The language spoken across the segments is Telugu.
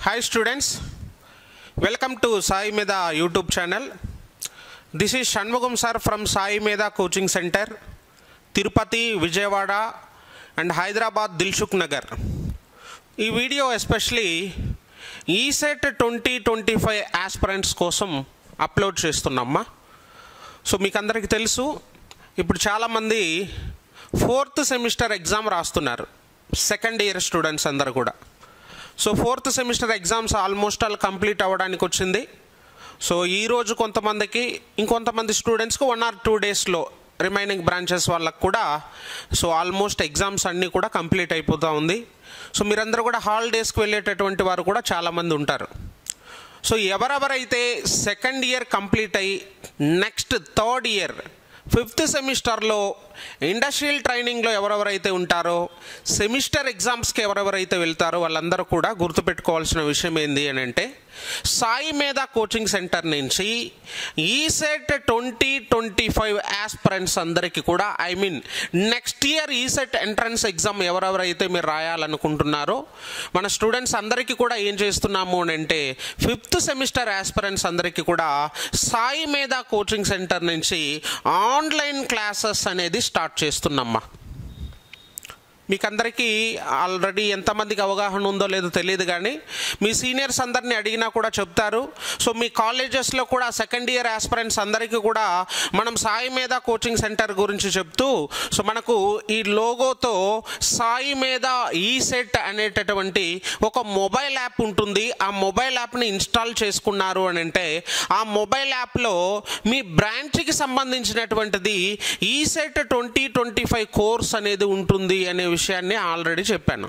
Hi students, welcome to Sai Meda YouTube channel. This is Shanmugam sir from Sai Meda Coaching Center, Tirupati, Vijayawada and Hyderabad, Dilshuk Nagar. This video especially ESET 2025 aspirants కోసం అప్లోడ్ చేస్తున్నామ్మా. సో మీకు అందరికీ తెలుసు, ఇప్పుడు చాలామంది 4th సెమిస్టర్ ఎగ్జామ్ రాస్తున్నారు, సెకండ్ ఇయర్ స్టూడెంట్స్ అందరు కూడా. So 4th semester exams almost all complete అవ్వడానికి వచ్చింది. సో ఈరోజు కొంతమందికి, ఇంకొంతమంది స్టూడెంట్స్కి 1 or 2 డేస్లో రిమైనింగ్ బ్రాంచెస్ వాళ్ళకు కూడా సో ఆల్మోస్ట్ ఎగ్జామ్స్ అన్నీ కూడా కంప్లీట్ అయిపోతూ ఉంది. సో మీరందరూ కూడా హాలిడేస్కి వెళ్ళేటటువంటి వారు కూడా చాలామంది ఉంటారు. సో ఎవరెవరైతే సెకండ్ ఇయర్ కంప్లీట్ అయ్యి నెక్స్ట్ 3rd ఇయర్ 5th సెమిస్టర్లో ఇండస్ట్రియల్ ట్రైనింగ్లో ఎవరెవరైతే ఉంటారో, సెమిస్టర్ ఎగ్జామ్స్కి ఎవరెవరైతే వెళ్తారో వాళ్ళందరూ కూడా గుర్తుపెట్టుకోవాల్సిన విషయం ఏంది అని అంటే, సాయి మేధా కోచింగ్ సెంటర్ నుంచి ఈసెట్ 2025 ఆస్పిరెంట్స్ అందరికీ కూడా, I mean next year ECET entrance exam ఎవరెవరైతే మీరు రాయాలనుకుంటున్నారో మన స్టూడెంట్స్ అందరికీ కూడా ఏం చేస్తున్నాము అని అంటే, 5th సెమిస్టర్ ఆస్పిరెంట్స్ అందరికీ కూడా సాయి మేధా కోచింగ్ సెంటర్ నుంచి ఆన్లైన్ క్లాసెస్ అనేది స్టార్ట్ చేస్తున్నామ్మా. మీకు అందరికీ ఆల్రెడీ ఎంతమందికి అవగాహన ఉందో లేదో తెలియదు, కానీ మీ సీనియర్స్ అందరినీ అడిగినా కూడా చెప్తారు. సో మీ కాలేజెస్లో కూడా సెకండ్ ఇయర్ ఆస్పిరెంట్స్ అందరికీ కూడా మనం సాయి మేధా కోచింగ్ సెంటర్ గురించి చెప్తూ, సో మనకు ఈ లోగోతో సాయి మేధా ఈసెట్ అనేటటువంటి ఒక మొబైల్ యాప్ ఉంటుంది. ఆ మొబైల్ యాప్ని ఇన్స్టాల్ చేసుకున్నారు అని అంటే, ఆ మొబైల్ యాప్లో మీ బ్రాంచ్కి సంబంధించినటువంటిది ఈసెట్ 2025 కోర్స్ అనేది ఉంటుంది అనే విషయాన్ని ఆల్రెడీ చెప్పాను.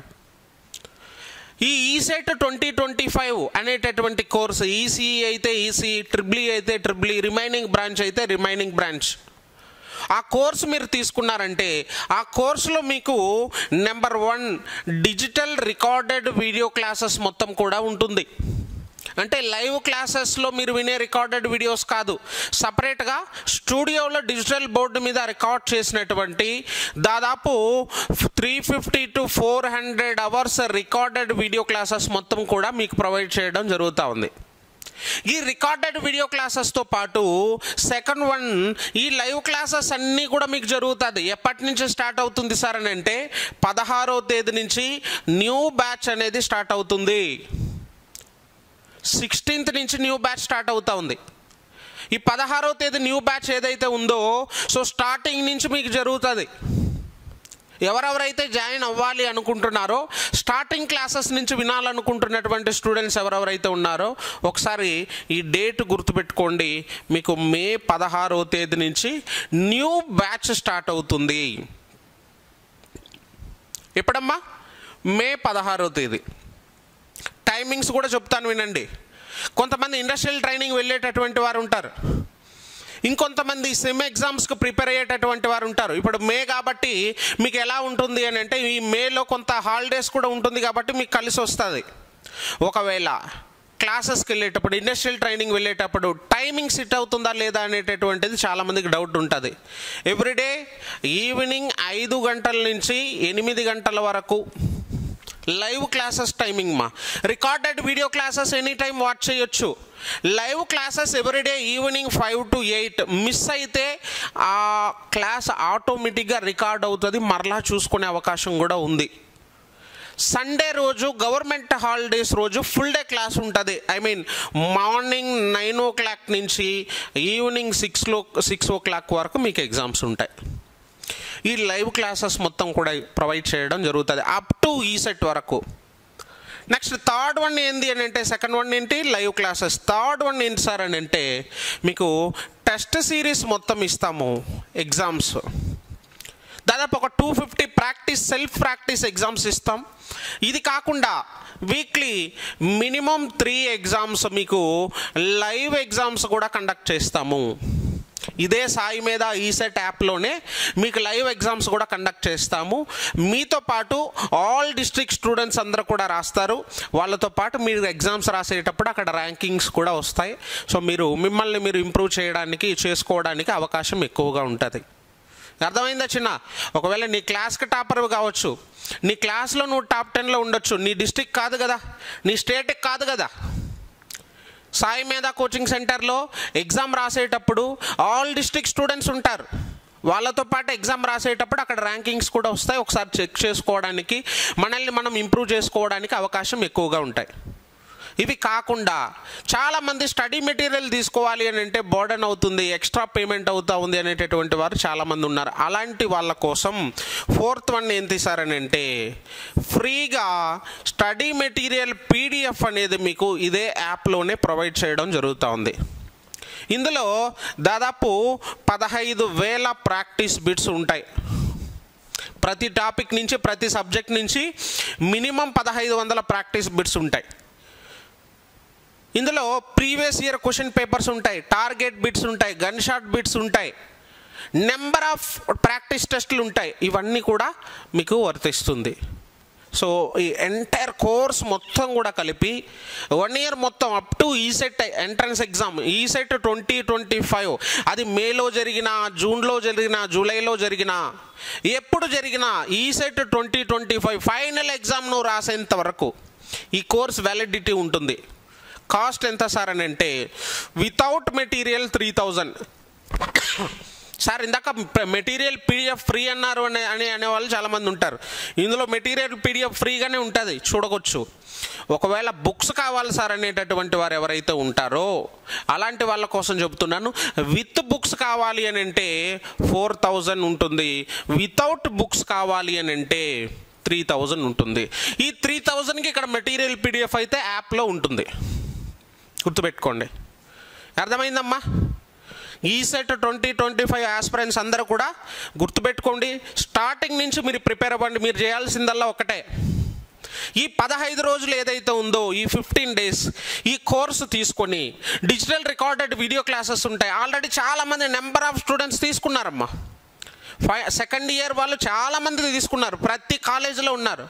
ఈ ఈసెట్ 2025 అనేటటువంటి కోర్స్, ఈసీఈ అయితే ఈసీ, ట్రిపుల్ అయితే ట్రిపుల్, రిమైనింగ్ బ్రాంచ్ అయితే రిమైనింగ్ బ్రాంచ్, ఆ కోర్సు మీరు తీసుకున్నారంటే ఆ కోర్సులో మీకు number 1 digital recorded video classes మొత్తం కూడా ఉంటుంది. అంటే లైవ్ క్లాసెస్లో మీరు వినే రికార్డెడ్ వీడియోస్ కాదు, సపరేట్గా స్టూడియోలో డిజిటల్ బోర్డు మీద రికార్డ్ చేసినటువంటి దాదాపు 350 to 400 hours recorded video classes మొత్తం కూడా మీకు ప్రొవైడ్ చేయడం జరుగుతూ ఉంది. ఈ రికార్డెడ్ వీడియో క్లాసెస్తో పాటు సెకండ్ 1 ఈ లైవ్ క్లాసెస్ అన్నీ కూడా మీకు జరుగుతుంది. ఎప్పటి నుంచి స్టార్ట్ అవుతుంది సార్ అని అంటే, 16వ తేదీ నుంచి న్యూ బ్యాచ్ అనేది స్టార్ట్ అవుతుంది. 16th నుంచి న్యూ బ్యాచ్ స్టార్ట్ అవుతూ ఉంది. ఈ 16వ తేదీ న్యూ బ్యాచ్ ఏదైతే ఉందో, సో స్టార్టింగ్ నుంచి మీకు జరుగుతుంది. ఎవరెవరైతే జాయిన్ అవ్వాలి అనుకుంటున్నారో, స్టార్టింగ్ క్లాసెస్ నుంచి వినాలనుకుంటున్నటువంటి స్టూడెంట్స్ ఎవరెవరైతే ఉన్నారో ఒకసారి ఈ డేట్ గుర్తుపెట్టుకోండి. మీకు మే 16వ తేదీ నుంచి న్యూ బ్యాచ్ స్టార్ట్ అవుతుంది. ఎప్పుడమ్మా? మే 16వ తేదీ. టైమింగ్స్ కూడా చెప్తాను వినండి. కొంతమంది ఇండస్ట్రియల్ ట్రైనింగ్ వెళ్ళేటటువంటి వారు ఉంటారు, ఇంకొంతమంది సెమ్ ఎగ్జామ్స్కి ప్రిపేర్ అయ్యేటటువంటి వారు ఉంటారు. ఇప్పుడు మే కాబట్టి మీకు ఎలా ఉంటుంది అని అంటే, ఈ మేలో కొంత హాలిడేస్ కూడా ఉంటుంది కాబట్టి మీకు కలిసి వస్తుంది. ఒకవేళ క్లాసెస్కి వెళ్ళేటప్పుడు, ఇండస్ట్రియల్ ట్రైనింగ్ వెళ్ళేటప్పుడు టైమింగ్ సెట్ అవుతుందా లేదా అనేటటువంటిది చాలామందికి డౌట్ ఉంటుంది. ఎవ్రీడే ఈవినింగ్ 5 గంటల నుంచి 8 గంటల వరకు లైవ్ క్లాసెస్ టైమింగ్ మా. Recorded video classes any time watch చేయొచ్చు. Live classes everyday evening 5 to 8. Miss అయితే ఆ క్లాస్ ఆటోమేటిక్గా రికార్డ్ అవుతుంది, మరలా చూసుకునే అవకాశం కూడా ఉంది. సండే రోజు, గవర్నమెంట్ హాలిడేస్ రోజు ఫుల్ డే క్లాస్ ఉంటుంది. ఐ మీన్ మార్నింగ్ 9 o'clock నుంచి ఈవినింగ్ 6 o'clock వరకు మీకు ఎగ్జామ్స్ ఉంటాయి. ఈ లైవ్ క్లాసెస్ మొత్తం కూడా ప్రొవైడ్ చేయడం జరుగుతుంది అప్ టు ఈసెట్ వరకు. నెక్స్ట్ 3rd 1 ఏంది అని అంటే, సెకండ్ 1 ఏంటి? Live classes. 3rd 1 ఏంటి సార్ అని అంటే, మీకు టెస్ట్ సిరీస్ మొత్తం ఇస్తాము. ఎగ్జామ్స్ దాదాపు ఒక 250 సెల్ఫ్ ప్రాక్టీస్ ఎగ్జామ్స్ ఇస్తాం. ఇది కాకుండా వీక్లీ మినిమం 3 ఎగ్జామ్స్ మీకు లైవ్ ఎగ్జామ్స్ కూడా కండక్ట్ చేస్తాము. ఇదే సాయి మేధా ఈసెట్ యాప్లోనే మీకు లైవ్ ఎగ్జామ్స్ కూడా కండక్ట్ చేస్తాము. మీతో పాటు ఆల్ డిస్ట్రిక్ట్ స్టూడెంట్స్ అందరూ కూడా రాస్తారు. వాళ్ళతో పాటు మీరు ఎగ్జామ్స్ రాసేటప్పుడు అక్కడ ర్యాంకింగ్స్ కూడా వస్తాయి. సో మిమ్మల్ని మీరు ఇంప్రూవ్ చేసుకోవడానికి అవకాశం ఎక్కువగా ఉంటుంది. అర్థమైందా చిన్న? ఒకవేళ నీ క్లాస్కి టాపర్ కావచ్చు, నీ క్లాస్లో నువ్వు టాప్ 10లో ఉండొచ్చు, నీ డిస్టిక్ కాదు కదా, నీ స్టేట్కి కాదు కదా. సాయి మేధా కోచింగ్ సెంటర్లో ఎగ్జామ్ రాసేటప్పుడు ఆల్ డిస్ట్రిక్ట్ స్టూడెంట్స్ ఉంటారు. వాళ్ళతో పాటు ఎగ్జామ్ రాసేటప్పుడు అక్కడ ర్యాంకింగ్స్ కూడా వస్తాయి. ఒకసారి చెక్ చేసుకోవడానికి, మనల్ని మనం ఇంప్రూవ్ చేసుకోవడానికి అవకాశం ఎక్కువగా ఉంటాయి. ఇవి కాకుండా చాలామంది స్టడీ మెటీరియల్ తీసుకోవాలి అని అంటే బర్డెన్ అవుతుంది, ఎక్స్ట్రా పేమెంట్ అవుతా ఉంది అనేటటువంటి వారు చాలామంది ఉన్నారు. అలాంటి వాళ్ళ కోసం 4th వన్ ఏం తీశారని అంటే ఫ్రీగా స్టడీ మెటీరియల్ PDF అనేది మీకు ఇదే యాప్లోనే ప్రొవైడ్ చేయడం జరుగుతూ ఉంది. ఇందులో దాదాపు 15,000 ప్రాక్టీస్ బిట్స్ ఉంటాయి. ప్రతి టాపిక్ నుంచి, ప్రతి సబ్జెక్ట్ నుంచి మినిమం 1500 ప్రాక్టీస్ బిట్స్ ఉంటాయి. ఇందులో ప్రీవియస్ ఇయర్ క్వశ్చన్ పేపర్స్ ఉంటాయి, టార్గెట్ బిట్స్ ఉంటాయి, గన్ షాట్ బిట్స్ ఉంటాయి, నెంబర్ ఆఫ్ ప్రాక్టీస్ టెస్టులు ఉంటాయి. ఇవన్నీ కూడా మీకు వర్తిస్తుంది. సో ఈ ఎంటైర్ కోర్స్ మొత్తం కూడా కలిపి 1 ఇయర్ మొత్తం up to ECET entrance exam, ECET 2025, అది మేలో జరిగిన, జూన్లో జరిగిన, జూలైలో జరిగిన, ఎప్పుడు జరిగినా ఈసెట్ 2025 ఫైనల్ ఎగ్జామ్ నువ్వు రాసేంత వరకు ఈ కోర్స్ వ్యాలిడిటీ ఉంటుంది. కాస్ట్ ఎంత సార్ అని అంటే వితౌట్ మెటీరియల్ 3,000. సార్ ఇందాక మెటీరియల్ PDF ఫ్రీ అన్నారు అనే వాళ్ళు చాలామంది ఉంటారు. ఇందులో మెటీరియల్ PDF ఫ్రీగానే ఉంటుంది, చూడవచ్చు. ఒకవేళ బుక్స్ కావాలి సార్ అనేటటువంటి వారు ఎవరైతే ఉంటారో అలాంటి వాళ్ళ కోసం చెప్తున్నాను. విత్ బుక్స్ కావాలి అని అంటే 4,000 ఉంటుంది, వితౌట్ బుక్స్ కావాలి అని అంటే 3,000 ఉంటుంది. ఈ 3,000కి ఇక్కడ మెటీరియల్ PDF అయితే యాప్లో ఉంటుంది, గుర్తుపెట్టుకోండి. అర్థమైందమ్మా? ఈసెట్ 2025 ఆస్పిరెంట్స్ అందరూ కూడా గుర్తుపెట్టుకోండి. స్టార్టింగ్ నుంచి మీరు ప్రిపేర్ అవ్వండి. మీరు చేయాల్సిందల్లా ఒకటే, ఈ 15 రోజులు ఏదైతే ఉందో, ఈ 15 డేస్ ఈ కోర్సు తీసుకొని డిజిటల్ రికార్డెడ్ వీడియో క్లాసెస్ ఉంటాయి. ఆల్రెడీ చాలామంది నెంబర్ ఆఫ్ స్టూడెంట్స్ తీసుకున్నారమ్మా. 2nd ఇయర్ వాళ్ళు చాలామంది తీసుకున్నారు, ప్రతి కాలేజీలో ఉన్నారు.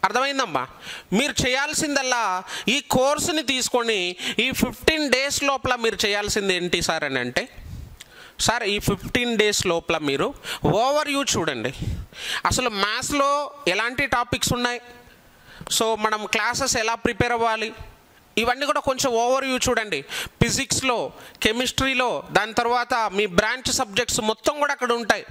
అర్థమైందమ్మా? మీరు చేయాల్సిందల్లా ఈ కోర్సుని తీసుకొని ఈ 15 డేస్ లోపల మీరు చేయాల్సింది ఏంటి సార్ అని అంటే, సార్ ఈ 15 డేస్ లోపల మీరు ఓవర్ వ్యూ చూడండి. అసలు మ్యాథ్స్లో ఎలాంటి టాపిక్స్ ఉన్నాయి, సో మనం క్లాసెస్ ఎలా ప్రిపేర్ అవ్వాలి, ఇవన్నీ కూడా కొంచెం ఓవర్ వ్యూ చూడండి. ఫిజిక్స్లో, కెమిస్ట్రీలో, దాని తర్వాత మీ బ్రాంచ్ సబ్జెక్ట్స్ మొత్తం కూడా అక్కడ ఉంటాయి.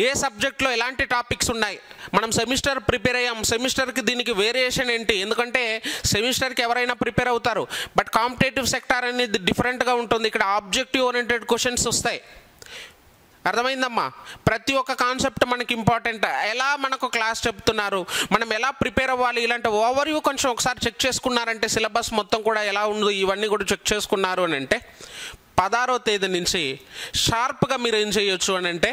ఏ సబ్జెక్ట్లో ఎలాంటి టాపిక్స్ ఉన్నాయి, మనం సెమిస్టర్ ప్రిపేర్ అయ్యాం, సెమిస్టర్కి దీనికి వేరియేషన్ ఏంటి, ఎందుకంటే సెమిస్టర్కి ఎవరైనా ప్రిపేర్ అవుతారు, బట్ కాంపిటేటివ్ సెక్టార్ అనేది డిఫరెంట్గా ఉంటుంది. ఇక్కడ ఆబ్జెక్టివ్ ఓరియంటెడ్ క్వశ్చన్స్ వస్తాయి. అర్థమైందమ్మా? ప్రతి ఒక్క కాన్సెప్ట్ మనకి ఇంపార్టెంట్. ఎలా మనకు క్లాస్ చెప్తున్నారు, మనం ఎలా ప్రిపేర్ అవ్వాలి, ఇలాంటి ఓవర్ వ్యూ కొంచెం ఒకసారి చెక్ చేసుకున్నారంటే, సిలబస్ మొత్తం కూడా ఎలా ఉందో ఇవన్నీ కూడా చెక్ చేసుకున్నారు అని అంటే 16వ తేదీ నుంచి షార్ప్గా మీరు ఏం చేయొచ్చు అని అంటే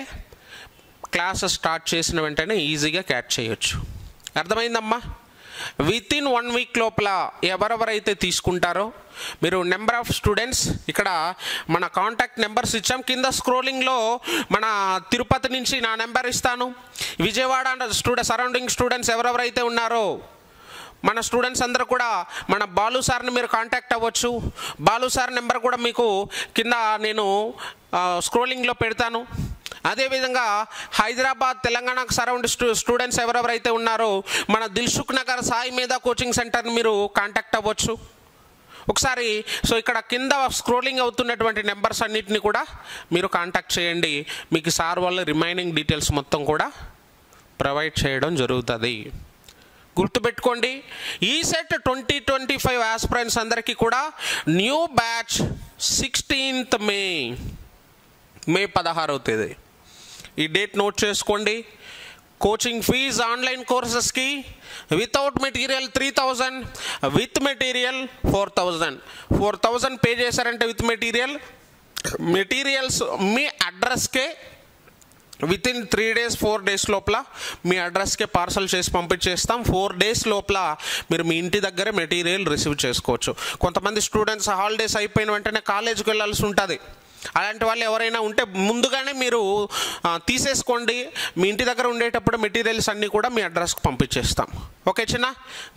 క్లాసెస్ స్టార్ట్ చేసిన వెంటనే ఈజీగా క్యాచ్ చేయొచ్చు. అర్థమైందమ్మా? వితిన్ 1 వీక్ లోపల ఎవరెవరైతే తీసుకుంటారో మీరు నెంబర్ ఆఫ్ స్టూడెంట్స్, ఇక్కడ మన కాంటాక్ట్ నెంబర్స్ ఇచ్చాం, కింద స్క్రోలింగ్లో మన తిరుపతి నుంచి నా నెంబర్ ఇస్తాను. విజయవాడ సరౌండింగ్ స్టూడెంట్స్ ఎవరెవరైతే ఉన్నారో మన స్టూడెంట్స్ అందరూ కూడా మన బాలు సార్ని మీరు కాంటాక్ట్ అవ్వచ్చు. బాలు సార్ నెంబర్ కూడా మీకు కింద నేను స్క్రోలింగ్లో పెడతాను. అదేవిధంగా హైదరాబాద్, తెలంగాణకు సరౌండ్ స్టూడెంట్స్ ఎవరెవరైతే ఉన్నారో మన దిల్సుఖ్ నగర్ సాయి మేధా కోచింగ్ సెంటర్ని మీరు కాంటాక్ట్ అవ్వచ్చు ఒకసారి. సో ఇక్కడ కింద స్క్రోలింగ్ అవుతున్నటువంటి నెంబర్స్ అన్నిటిని కూడా మీరు కాంటాక్ట్ చేయండి. మీకు సార్ వాళ్ళ రిమైనింగ్ డీటెయిల్స్ మొత్తం కూడా ప్రొవైడ్ చేయడం జరుగుతుంది. గుర్తుపెట్టుకోండి, ఈసెట్ 2025 ఆస్పిరెంట్స్ అందరికీ కూడా న్యూ బ్యాచ్ 16th మే 16వ తేదీ, ఈ డేట్ నోట్ చేసుకోండి. కోచింగ్ ఫీజ్ ఆన్లైన్ కోర్సెస్కి without material 3,000, with material 4,000. 4,000 pay చేశారంటే విత్ మెటీరియల్స్ మీ అడ్రస్కే వితిన్ 3 days 4 days లోపల మీ అడ్రస్కే పార్సల్ చేసి పంపించేస్తాం. 4 days లోపల మీరు మీ ఇంటి దగ్గరే మెటీరియల్ రిసీవ్ చేసుకోవచ్చు. కొంతమంది స్టూడెంట్స్ హాలిడేస్ అయిపోయిన వెంటనే కాలేజీకి వెళ్ళాల్సి ఉంటుంది. అలాంటి వాళ్ళు ఎవరైనా ఉంటే ముందుగానే మీరు తీసేసుకోండి. మీ ఇంటి దగ్గర ఉండేటప్పుడు మెటీరియల్స్ అన్నీ కూడా మీ అడ్రస్కి పంపించేస్తాం. ఓకే చిన్న,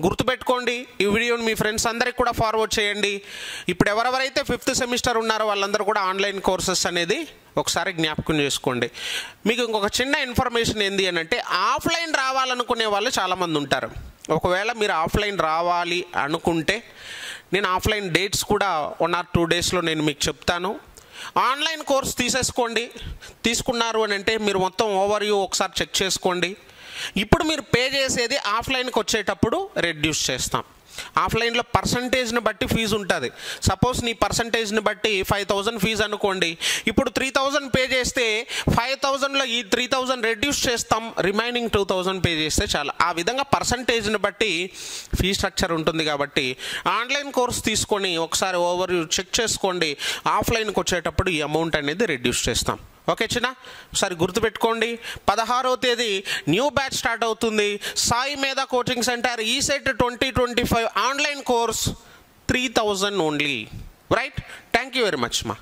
గుర్తుపెట్టుకోండి. ఈ వీడియోని మీ ఫ్రెండ్స్ అందరికి కూడా ఫార్వర్డ్ చేయండి. ఇప్పుడు ఎవరెవరైతే 5th సెమిస్టర్ ఉన్నారో వాళ్ళందరూ కూడా ఆన్లైన్ కోర్సెస్ అనేది ఒకసారి జ్ఞాపకం చేసుకోండి. మీకు ఇంకొక చిన్న ఇన్ఫర్మేషన్ ఏంది అని అంటే, ఆఫ్లైన్ రావాలనుకునే వాళ్ళు చాలామంది ఉంటారు. ఒకవేళ మీరు ఆఫ్లైన్ రావాలి అనుకుంటే నేను ఆఫ్లైన్ డేట్స్ కూడా 1 or 2 డేస్లో నేను మీకు చెప్తాను. ఆన్లైన్ కోర్స్ తీసేసుకోండి. తీసుకున్నారు అని అంటే మీరు మొత్తం ఓవర్వ్యూ ఒకసారి చెక్ చేసుకోండి. ఇప్పుడు మీరు పే చేసేది ఆఫ్లైన్కి వచ్చేటప్పుడు రెడ్యూస్ చేస్తాం. ఆఫ్లైన్లో పర్సంటేజ్ని బట్టి ఫీజు ఉంటుంది. సపోజ్ నీ పర్సంటేజ్ని బట్టి 5,000 ఫీజు అనుకోండి. ఇప్పుడు 3,000 పే చేస్తే 5,000లో ఈ 3,000 రెడ్యూస్ చేస్తాం, రిమైనింగ్ 2,000 పే చేస్తే చాలు. ఆ విధంగా పర్సంటేజ్ని బట్టి ఫీ స్ట్రక్చర్ ఉంటుంది. కాబట్టి ఆన్లైన్ కోర్స్ తీసుకొని ఒకసారి ఓవర్వ్యూ చెక్ చేసుకోండి. ఆఫ్లైన్కి వచ్చేటప్పుడు ఈ అమౌంట్ అనేది రెడ్యూస్ చేస్తాం. ఓకే చిన్న, ఒకసారి గుర్తుపెట్టుకోండి. 16వ తేదీ న్యూ బ్యాచ్ స్టార్ట్ అవుతుంది. సాయి మేధా coaching centre ECET 2025 online course 3,000 only. Right, thank you very much మా.